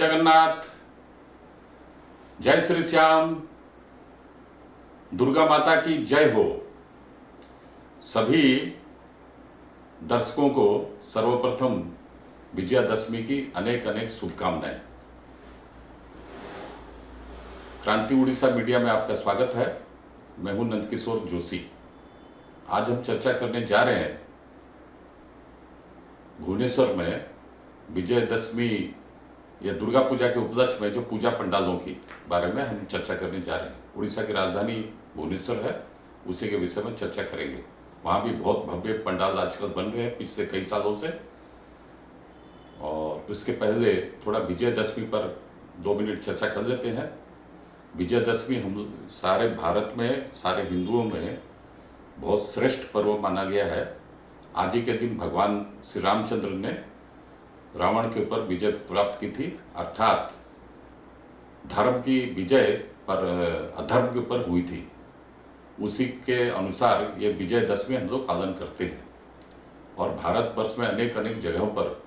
जगन्नाथ, जय श्री श्याम, दुर्गा माता की जय हो। सभी दर्शकों को सर्वप्रथम विजयादशमी की अनेक अनेक शुभकामनाएं। क्रांति उड़ीसा मीडिया में आपका स्वागत है। मैं हूं नंदकिशोर जोशी। आज हम चर्चा करने जा रहे हैं भुवनेश्वर में विजयादशमी या दुर्गा पूजा के उपलक्ष्य में जो पूजा पंडालों की बारे में हम चर्चा करने जा रहे हैं। उड़ीसा की राजधानी भुवनेश्वर है, उसी के विषय में चर्चा करेंगे। वहाँ भी बहुत भव्य पंडाल आजकल बन रहे हैं पिछले कई सालों से। और उसके पहले थोड़ा विजयादशमी पर 2 मिनट चर्चा कर लेते हैं। विजयादशमी हम सारे भारत में, सारे हिंदुओं में बहुत श्रेष्ठ पर्व माना गया है। आज ही के दिन भगवान श्री रामचंद्र ने रावण के ऊपर विजय प्राप्त की थी, अर्थात धर्म की विजय पर अधर्म के ऊपर हुई थी। उसी के अनुसार ये विजयदशमी हम लोग पालन करते हैं। और भारतवर्ष में अनेक अनेक जगहों पर,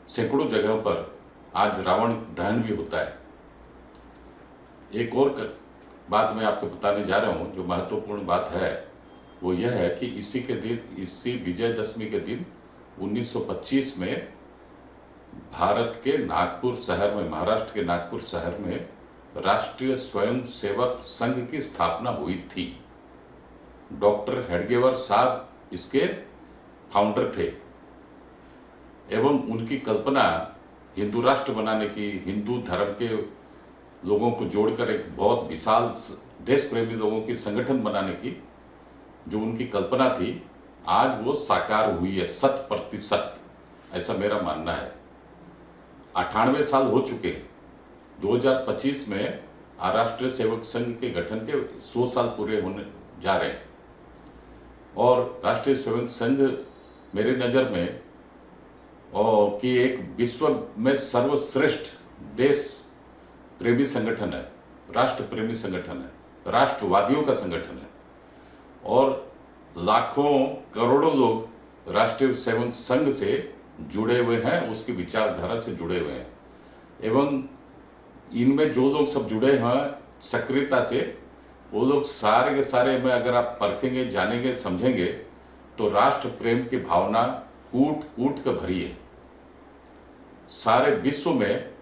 सैकड़ों जगहों पर आज रावण दहन भी होता है। एक और बात मैं आपको बताने जा रहा हूँ, जो महत्वपूर्ण बात है वो यह है कि इसी विजयदशमी के दिन 1925 में भारत के नागपुर शहर में, महाराष्ट्र के नागपुर शहर में राष्ट्रीय स्वयंसेवक संघ की स्थापना हुई थी। डॉक्टर हेडगेवर साहब इसके फाउंडर थे एवं उनकी कल्पना हिंदू राष्ट्र बनाने की, हिंदू धर्म के लोगों को जोड़कर एक बहुत विशाल देश प्रेमी लोगों की संगठन बनाने की जो उनकी कल्पना थी, आज वो साकार हुई है 100%। ऐसा मेरा मानना है। 98 साल हो चुके हैं। 2025 में राष्ट्रीय सेवक संघ के गठन के 100 साल पूरे होने जा रहे हैं। और राष्ट्रीय सेवक संघ मेरी नज़र में कि एक विश्व में सर्वश्रेष्ठ देश प्रेमी संगठन है, राष्ट्र प्रेमी संगठन है, राष्ट्रवादियों का संगठन है। और लाखों करोड़ों लोग राष्ट्रीय सेवक संघ से जुड़े हुए हैं, उसकी विचारधारा से जुड़े हुए हैं। एवं इनमें जो लोग सब जुड़े हैं सक्रियता से, वो लोग सारे के सारे में अगर आप परखेंगे, जानेंगे, समझेंगे तो राष्ट्र प्रेम की भावना कूट कूट कर भरी है। सारे विश्व में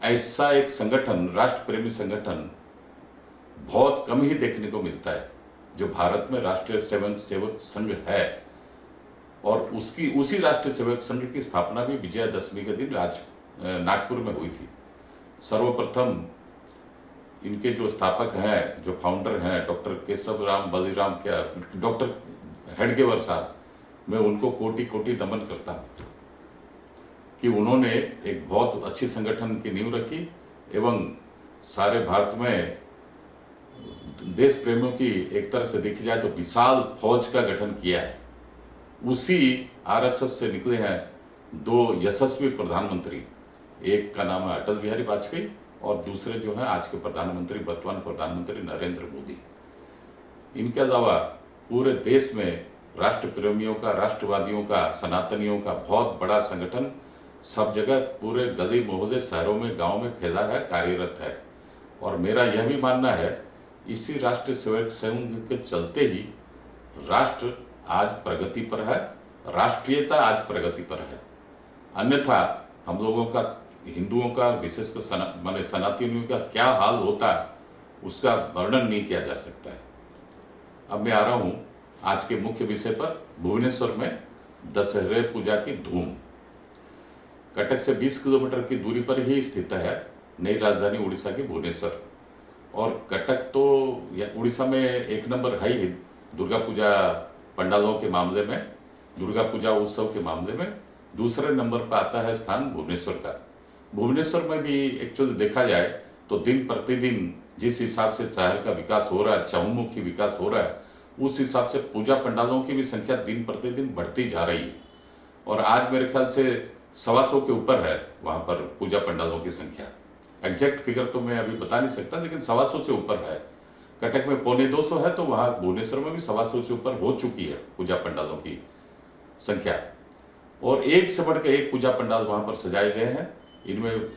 ऐसा एक संगठन, राष्ट्र प्रेमी संगठन बहुत कम ही देखने को मिलता है जो भारत में राष्ट्रीय सेवक संघ है। और उसी राष्ट्रीय सेवक संघ की स्थापना भी विजयादशमी के दिन आज नागपुर में हुई थी। सर्वप्रथम इनके जो स्थापक हैं, जो फाउंडर हैं, डॉक्टर केशव राम बलिराम, क्या डॉक्टर हेडगेवर साहब, मैं उनको कोटि कोटि नमन करता हूँ कि उन्होंने एक बहुत अच्छी संगठन की नींव रखी एवं सारे भारत में देश प्रेमियों की एक तरह से देखी जाए तो विशाल फौज का गठन किया है। उसी आरएसएस से निकले हैं 2 यशस्वी प्रधानमंत्री, एक का नाम है अटल बिहारी वाजपेयी और दूसरे जो हैं आज के प्रधानमंत्री, वर्तमान प्रधानमंत्री नरेंद्र मोदी। इनके अलावा पूरे देश में राष्ट्र प्रेमियों का, राष्ट्रवादियों का, सनातनियों का बहुत बड़ा संगठन सब जगह, पूरे गली मोहल्ले, शहरों में, गाँव में फैला है, कार्यरत है। और मेरा यह भी मानना है इसी राष्ट्रीय सेवक संघ के चलते ही राष्ट्र आज प्रगति पर है, राष्ट्रीयता आज प्रगति पर है। अन्यथा हम लोगों का, हिंदुओं का, विशेषकर माने सनातनियों का क्या हाल होता है उसका वर्णन नहीं किया जा सकता है। अब मैं आ रहा हूँ आज के मुख्य विषय पर। भुवनेश्वर में दशहरे पूजा की धूम। कटक से 20 किलोमीटर की दूरी पर ही स्थित है नई राजधानी उड़ीसा की भुवनेश्वर। और कटक तो उड़ीसा में एक नंबर है ही दुर्गा पूजा पंडालों के मामले में, दुर्गा पूजा उत्सव के मामले में। दूसरे नंबर पर आता है स्थान भुवनेश्वर का। भुवनेश्वर में भी एक्चुअली देखा जाए तो दिन प्रतिदिन जिस हिसाब से शहर का विकास हो रहा है, चहुमुखी विकास हो रहा है, उस हिसाब से पूजा पंडालों की भी संख्या दिन प्रतिदिन बढ़ती जा रही है। और आज मेरे ख्याल से 125 के ऊपर है वहाँ पर पूजा पंडालों की संख्या। एग्जैक्ट फिगर तो मैं अभी बता नहीं सकता, लेकिन 125 से ऊपर है। कटक में 250 है, तो वहाँ भुवनेश्वर में भी 125 से ऊपर हो चुकी है पूजा पंडालों की संख्या। और एक से बढ़कर एक पूजा पंडाल वहाँ पर सजाए गए हैं। इनमें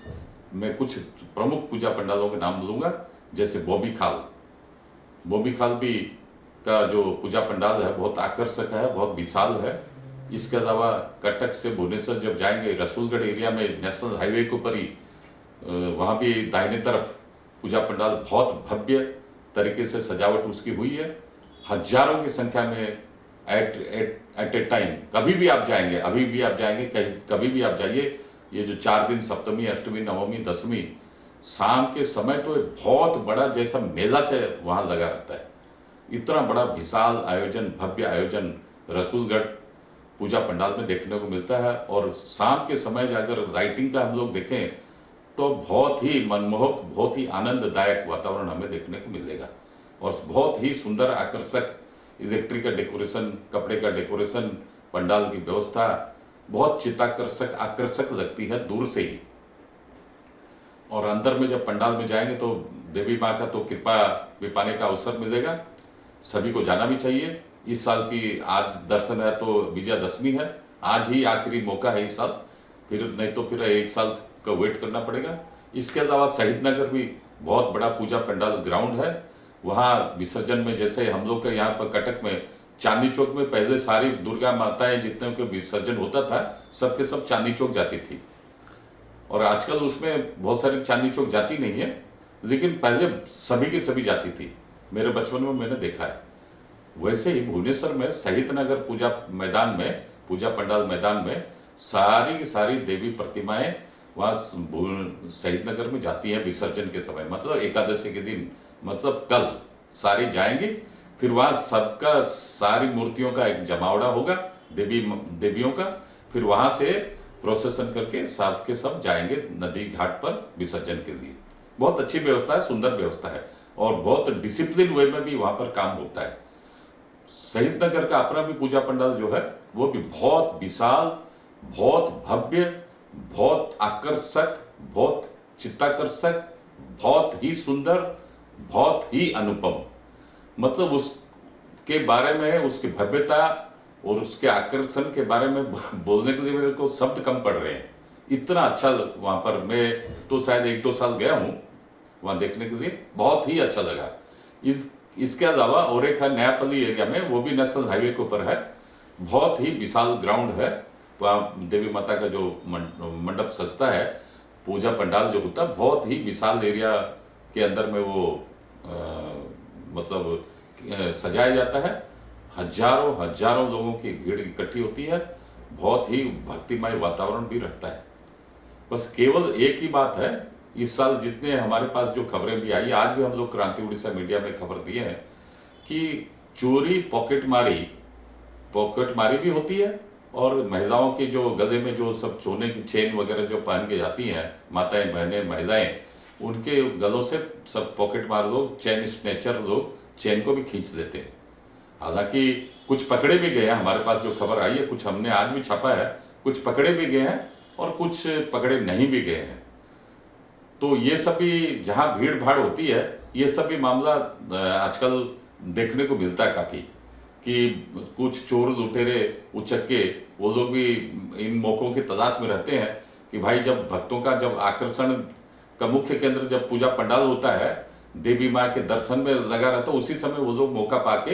मैं कुछ प्रमुख पूजा पंडालों के नाम लूँगा, जैसे बॉबी खाल। बॉबी खाल भी का जो पूजा पंडाल है बहुत आकर्षक है, बहुत विशाल है। इसके अलावा कटक से भुवनेश्वर जब जाएंगे, रसूलगढ़ एरिया में नेशनल हाईवे के ऊपर ही वहाँ भी दाहिने तरफ पूजा पंडाल बहुत भव्य तरीके से सजावट उसकी हुई है। हजारों की संख्या में एट ए टाइम, कभी भी आप जाएंगे, अभी भी आप जाएंगे, कभी भी आप जाइए, ये जो 4 दिन सप्तमी, अष्टमी, नवमी, दशमी, शाम के समय तो बहुत बड़ा जैसा मेला से वहाँ लगा रहता है। इतना बड़ा विशाल आयोजन, भव्य आयोजन रसूलगढ़ पूजा पंडाल में देखने को मिलता है। और शाम के समय अगर लाइटिंग का हम लोग देखें तो बहुत ही मनमोहक, बहुत ही आनंददायक वातावरण हमें देखने को मिलेगा। और बहुत ही सुंदर, आकर्षक इलेक्ट्रिक का डेकोरेशन, कपड़े का डेकोरेशन, पंडाल की व्यवस्था बहुत चित्ताकर्षक, आकर्षक लगती है दूर से ही। और अंदर में जब पंडाल में जाएंगे तो देवी माँ का तो कृपा भी पाने का अवसर मिलेगा। सभी को जाना भी चाहिए। इस साल की आज दर्शन है तो विजयादशमी है, आज ही आखिरी मौका है इस साल, फिर नहीं तो फिर 1 साल का वेट करना पड़ेगा। इसके अलावा शहीद नगर भी बहुत बड़ा पूजा पंडाल ग्राउंड है। वहाँ विसर्जन में, जैसे हम लोग के यहाँ पर कटक में चांदनी चौक में पहले सारी दुर्गा माताएं जितने के विसर्जन होता था, सबके सब चांदनी चौक जाती थी। और आजकल उसमें बहुत सारी चांदनी चौक जाती नहीं है, लेकिन पहले सभी की सभी जाती थी। मेरे बचपन में मैंने देखा है। वैसे ही भुवनेश्वर में शहीद नगर पूजा मैदान में, पूजा पंडाल मैदान में सारी की सारी देवी प्रतिमाएं वहाँ शहीद नगर में जाती हैं विसर्जन के समय, मतलब एकादशी के दिन, मतलब कल सारी जाएंगे। फिर वहाँ सबका, सारी मूर्तियों का एक जमावड़ा होगा देवियों का। फिर वहाँ से प्रोसेसन करके सब के सब जाएंगे नदी घाट पर विसर्जन के लिए। बहुत अच्छी व्यवस्था है, सुंदर व्यवस्था है, और बहुत डिसिप्लिन वे में भी वहाँ पर काम होता है। शहीद नगर का अपना भी पूजा पंडाल जो है वो भी बहुत विशाल, बहुत भव्य, बहुत आकर्षक, बहुत चित्ताकर्षक, बहुत ही सुंदर, बहुत ही अनुपम। मतलब उसके बारे में, उसकी भव्यता और उसके आकर्षण के बारे में बोलने के लिए मेरे को शब्द कम पड़ रहे हैं। इतना अच्छा वहाँ पर, मैं तो शायद 1-2 साल गया हूँ वहाँ देखने के लिए, बहुत ही अच्छा लगा। इसके अलावा और एक है नयापल्ली एरिया में, वो भी नेशनल हाईवे के ऊपर है, बहुत ही विशाल ग्राउंड है। वहाँ देवी माता का जो मंडप सजता है, पूजा पंडाल जो होता है, बहुत ही विशाल एरिया के अंदर में वो मतलब सजाया जाता है। हजारों हजारों लोगों की भीड़ इकट्ठी होती है, बहुत ही भक्तिमय वातावरण भी रहता है। बस केवल एक ही बात है, इस साल जितने हमारे पास जो खबरें भी आई, आज भी हम लोग क्रांति उड़ीसा मीडिया में खबर दिए हैं कि चोरी, पॉकेटमारी भी होती है। और महिलाओं के जो गले में जो सब सोने की चेन वगैरह जो पहन के जाती हैं माताएं, बहनें, महिलाएं, उनके गलों से सब पॉकेटमार लोग, चेन स्नैचर लोग चेन को भी खींच देते हैं। हालांकि कुछ पकड़े भी गए हैं, हमारे पास जो खबर आई है, कुछ हमने आज भी छापा है, कुछ पकड़े भी गए हैं और कुछ पकड़े नहीं भी गए हैं। तो ये सभी जहाँ भीड़ भाड़ होती है, ये सभी मामला आजकल देखने को मिलता है काफ़ी, कि कुछ चोर लुटेरे उचक्के वो लोग भी इन मौक़ों की तलाश में रहते हैं कि भाई जब भक्तों का, जब आकर्षण का मुख्य केंद्र जब पूजा पंडाल होता है, देवी माँ के दर्शन में लगा रहता है, उसी समय वो लोग मौका पाके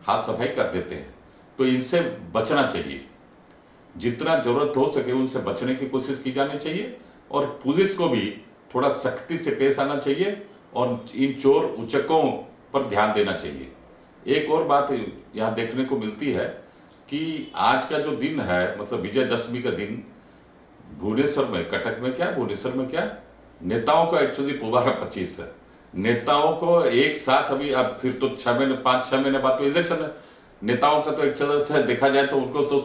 हाथ सफाई कर देते हैं। तो इनसे बचना चाहिए, जितना जरूरत हो सके उनसे बचने की कोशिश की जानी चाहिए। और पुलिस को भी थोड़ा सख्ती से पेश आना चाहिए और इन चोर उचक्कों पर ध्यान देना चाहिए। एक और बात यहाँ देखने को मिलती है कि आज का जो दिन है, मतलब विजयदशमी का दिन, भुवनेश्वर में, कटक में क्या, भुवनेश्वर में क्या, नेताओं का एक्चुअली पुबारा 25 है। नेताओं को एक साथ अभी, अब फिर तो 5-6 महीने बाद तो इलेक्शन है। नेताओं का तो एक तरह से देखा जाए तो उनको तो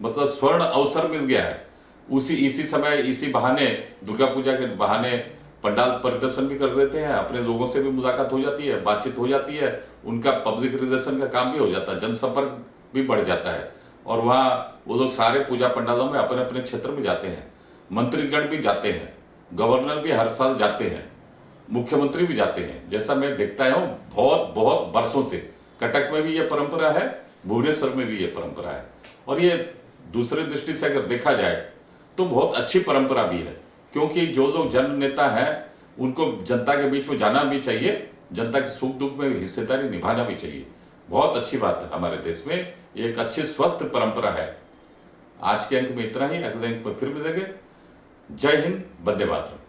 मतलब स्वर्ण अवसर मिल गया है। इसी समय, इसी बहाने, दुर्गा पूजा के बहाने पंडाल परिदर्शन भी कर देते हैं, अपने लोगों से भी मुलाकात हो जाती है, बातचीत हो जाती है, उनका पब्लिक रिलेशन का काम भी हो जाता है, जनसंपर्क भी बढ़ जाता है। और वहाँ वो लोग सारे पूजा पंडालों में अपने अपने क्षेत्र में जाते हैं, मंत्रीगण भी जाते हैं, गवर्नर भी हर साल जाते हैं, मुख्यमंत्री भी जाते हैं। जैसा मैं देखता हूँ बहुत बहुत वर्षों से कटक में भी ये परंपरा है, भुवनेश्वर में भी ये परंपरा है। और ये दूसरे दृष्टि से अगर देखा जाए तो बहुत अच्छी परंपरा भी है, क्योंकि जो लोग जननेता हैं उनको जनता के बीच में जाना भी चाहिए, जनता के सुख दुख में हिस्सेदारी निभाना भी चाहिए। बहुत अच्छी बात है, हमारे देश में एक अच्छी स्वस्थ परंपरा है। आज के अंक में इतना ही, अगले अंक में फिर मिलेंगे। जय हिंद, वंदे मातरम।